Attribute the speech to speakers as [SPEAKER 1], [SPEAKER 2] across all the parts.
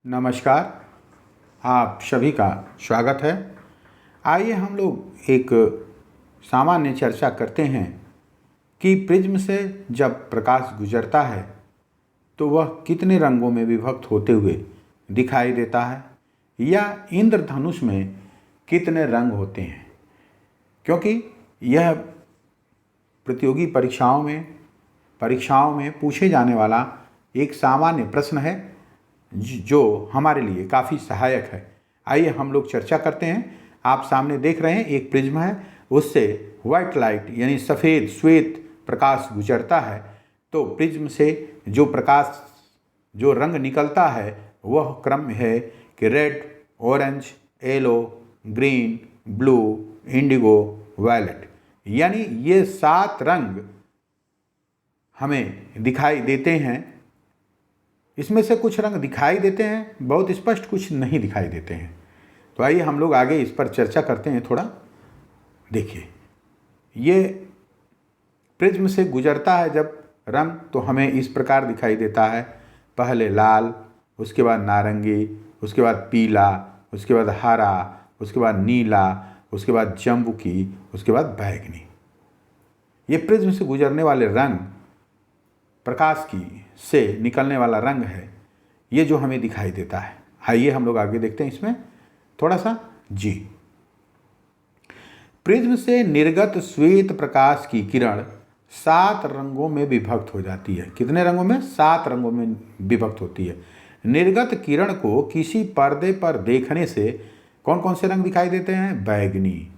[SPEAKER 1] नमस्कार। आप सभी का स्वागत है। आइए हम लोग एक सामान्य चर्चा करते हैं कि प्रिज्म से जब प्रकाश गुजरता है तो वह कितने रंगों में विभक्त होते हुए दिखाई देता है या इंद्रधनुष में कितने रंग होते हैं। क्योंकि यह प्रतियोगी परीक्षाओं में पूछे जाने वाला एक सामान्य प्रश्न है जो हमारे लिए काफ़ी सहायक है। आइए हम लोग चर्चा करते हैं। आप सामने देख रहे हैं एक प्रिज्म है, उससे वाइट लाइट यानी सफ़ेद श्वेत प्रकाश गुजरता है। तो प्रिज्म से जो रंग निकलता है वह क्रम है कि red, orange, yellow, green, blue, indigo, violet, यानी ये 7 रंग हमें दिखाई देते हैं। इसमें से कुछ रंग दिखाई देते हैं बहुत स्पष्ट, कुछ नहीं दिखाई देते हैं। तो आइए हम लोग आगे इस पर चर्चा करते हैं थोड़ा। देखिए, ये प्रिज्म से गुजरता है जब रंग तो हमें इस प्रकार दिखाई देता है। पहले लाल, उसके बाद नारंगी, उसके बाद पीला, उसके बाद हरा, उसके बाद नीला, उसके बाद जम्बुकी, उसके बाद बैगनी। ये प्रिज्म से गुजरने वाले रंग, प्रकाश की से निकलने वाला रंग है, ये जो हमें दिखाई देता है। आइए हम लोग आगे देखते हैं इसमें थोड़ा सा। जी, प्रिज्म से निर्गत श्वेत प्रकाश की किरण 7 रंगों में विभक्त हो जाती है। कितने रंगों में? 7 रंगों में विभक्त होती है। निर्गत किरण को किसी पर्दे पर देखने से कौन कौन से रंग दिखाई देते हैं? बैगनी,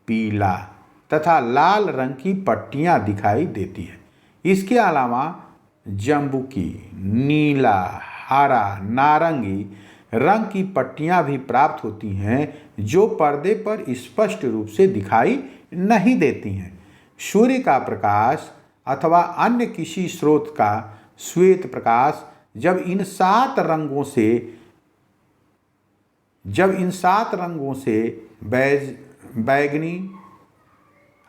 [SPEAKER 1] पीला तथा लाल रंग की पट्टियां दिखाई देती है। इसके अलावा जम्बुकी, नीला, हरा, नारंगी रंग की पट्टियां भी प्राप्त होती हैं जो पर्दे पर स्पष्ट रूप से दिखाई नहीं देती हैं। सूर्य का प्रकाश अथवा अन्य किसी स्रोत का श्वेत प्रकाश जब इन 7 रंगों से बैगनी,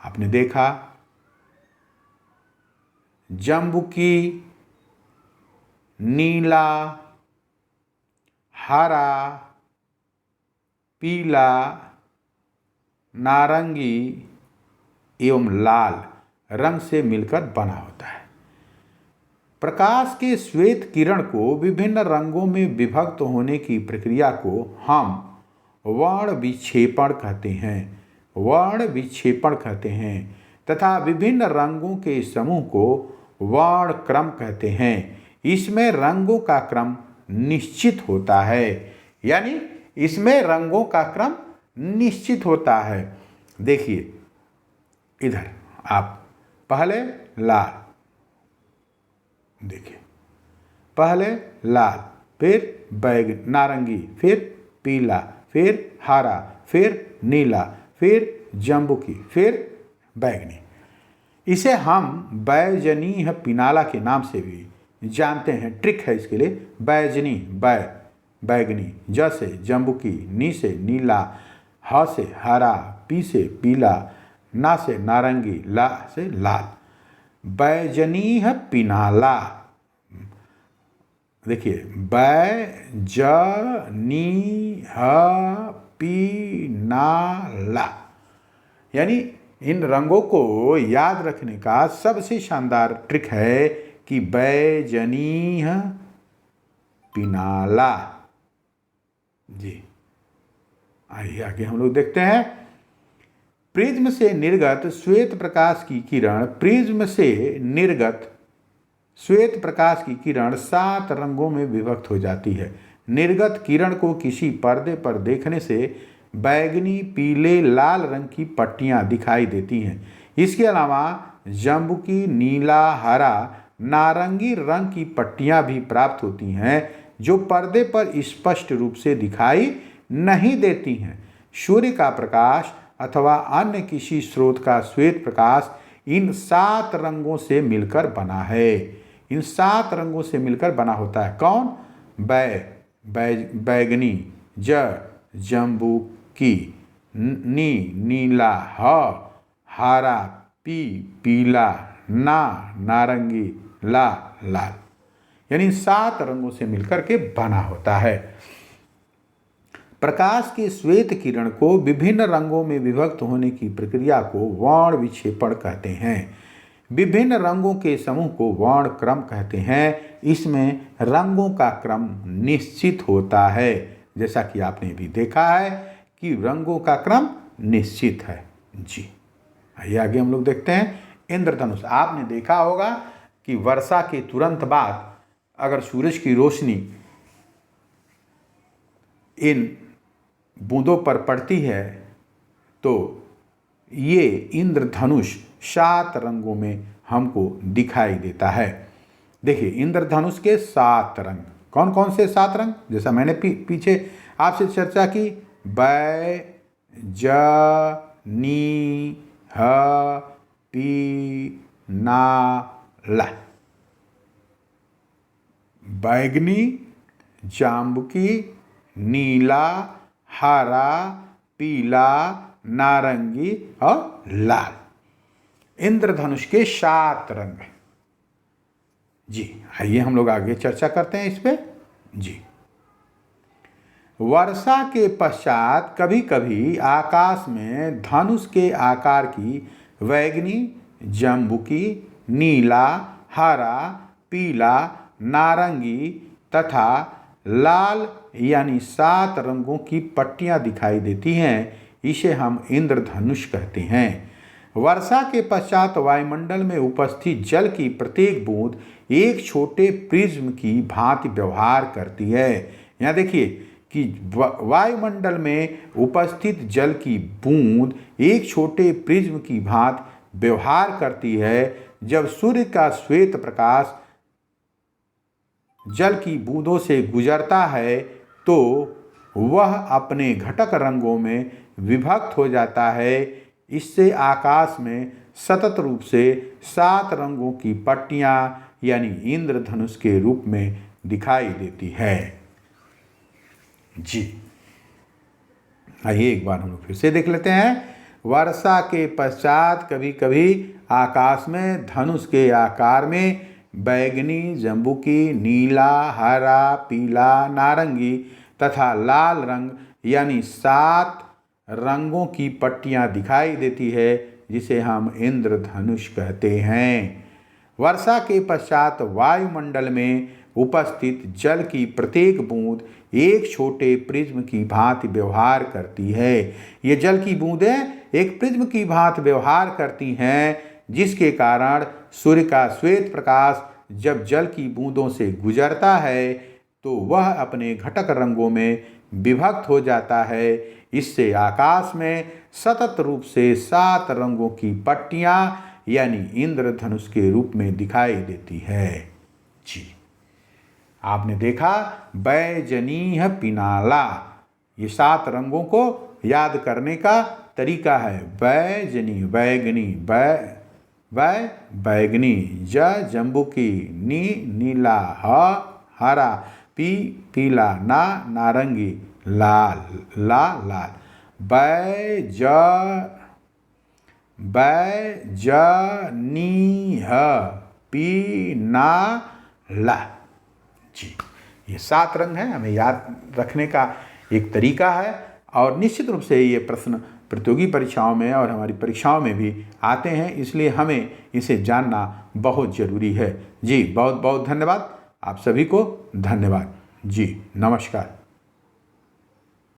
[SPEAKER 1] आपने देखा, जम्बुकी, नीला, हरा, पीला, नारंगी एवं लाल रंग से मिलकर बना होता है। प्रकाश के श्वेत किरण को विभिन्न रंगों में विभक्त होने की प्रक्रिया को हम वर्ण विक्षेपण कहते हैं तथा विभिन्न रंगों के समूह को वर्ण क्रम कहते हैं। इसमें रंगों का क्रम निश्चित होता है, यानी इसमें रंगों का क्रम निश्चित होता है। देखिए इधर आप पहले लाल देखिए, पहले लाल, फिर नारंगी, फिर पीला, फिर हरा, फिर नीला, फिर जम्बुकी, फिर बैगनी। इसे हम बैजनीय पिनाला के नाम से भी जानते हैं। ट्रिक है इसके लिए। बैजनी, बैगनी, ज से जम्बुकी, नी से नीला, ह से हरा, पी से पीला, ना से नारंगी, ला से लाल। बैजनीय पिनाला। देखिए, बैजनीय पिनाला, यानी इन रंगों को याद रखने का सबसे शानदार ट्रिक है कि बैजनीय पिनाला। जी, आइए आगे हम लोग देखते हैं। प्रिज्म से निर्गत श्वेत प्रकाश की किरण 7 रंगों में विभक्त हो जाती है। निर्गत किरण को किसी पर्दे पर देखने से बैगनी, पीले, लाल रंग की पट्टियां दिखाई देती हैं। इसके अलावा जम्बुकी, नीला, हरा, नारंगी रंग की पट्टियां भी प्राप्त होती हैं जो पर्दे पर स्पष्ट रूप से दिखाई नहीं देती हैं। सूर्य का प्रकाश अथवा अन्य किसी स्रोत का श्वेत प्रकाश इन 7 रंगों से मिलकर बना है। इन 7 रंगों से मिलकर बना होता है। कौन? बैगनी, जम्बुकी, नीला, हरा, पीला, नारंगी, लाल। यानी 7 रंगों से मिलकर के बना होता है। प्रकाश के श्वेत किरण को विभिन्न रंगों में विभक्त होने की प्रक्रिया को वर्ण विक्षेपण कहते हैं। विभिन्न रंगों के समूह को वर्ण क्रम कहते हैं। इसमें रंगों का क्रम निश्चित होता है। जैसा कि आपने भी देखा है कि रंगों का क्रम निश्चित है। जी आइए आगे हम लोग देखते हैं इंद्रधनुष। आपने देखा होगा कि वर्षा के तुरंत बाद अगर सूरज की रोशनी इन बूंदों पर पड़ती है तो ये इंद्रधनुष 7 रंगों में हमको दिखाई देता है। देखिए इंद्रधनुष के 7 रंग कौन कौन से 7 रंग, जैसा मैंने पीछे आपसे चर्चा की, बै ज नी ह पी ना ला। बैगनी, जामुनी, नीला, हरा, पीला, नारंगी और लाल, इंद्रधनुष के 7 रंग। जी आइए हम लोग आगे चर्चा करते हैं इस पे। जी वर्षा के पश्चात कभी कभी आकाश में धनुष के आकार की बैगनी, जामुनी, नीला, हरा, पीला, नारंगी तथा लाल यानी 7 रंगों की पट्टियां दिखाई देती हैं। इसे हम इंद्रधनुष कहते हैं। वर्षा के पश्चात वायुमंडल में उपस्थित जल की प्रत्येक बूंद एक छोटे प्रिज्म की भांति व्यवहार करती है। यहाँ देखिए कि वायुमंडल में उपस्थित जल की बूंद एक छोटे प्रिज्म की भांति व्यवहार करती है। जब सूर्य का श्वेत प्रकाश जल की बूंदों से गुजरता है तो वह अपने घटक रंगों में विभक्त हो जाता है। इससे आकाश में सतत रूप से 7 रंगों की पट्टियां यानी इंद्रधनुष के रूप में दिखाई देती है। जी आइए एक बार हम लोग फिर से देख लेते हैं। वर्षा के पश्चात कभी कभी आकाश में धनुष के आकार में बैगनी, जामुनी, नीला, हरा, पीला, नारंगी तथा लाल रंग यानी 7 रंगों की पट्टियां दिखाई देती है, जिसे हम इंद्रधनुष कहते हैं। वर्षा के पश्चात वायुमंडल में उपस्थित जल की प्रत्येक बूंद एक छोटे प्रिज्म की भांति व्यवहार करती है। ये जल की बूंदें एक प्रिज्म की भांति व्यवहार करती हैं, जिसके कारण सूर्य का श्वेत प्रकाश जब जल की बूंदों से गुजरता है तो वह अपने घटक रंगों में विभक्त हो जाता है। इससे आकाश में सतत रूप से 7 रंगों की पट्टियां यानी इंद्रधनुष के रूप में दिखाई देती है। जी आपने देखा बैजनीह पिनाला, ये 7 रंगों को याद करने का तरीका है। बैजनी बैगनी, बैगनी, जामुनी, नीला, हरा, पीला, नारंगी, लाल, लाल। बैजनीह पिनाला। जी ये 7 रंग हैं, हमें याद रखने का एक तरीका है और निश्चित रूप से ये प्रश्न प्रतियोगी परीक्षाओं में और हमारी परीक्षाओं में भी आते हैं, इसलिए हमें इसे जानना बहुत ज़रूरी है। जी बहुत बहुत धन्यवाद, आप सभी को धन्यवाद। जी नमस्कार।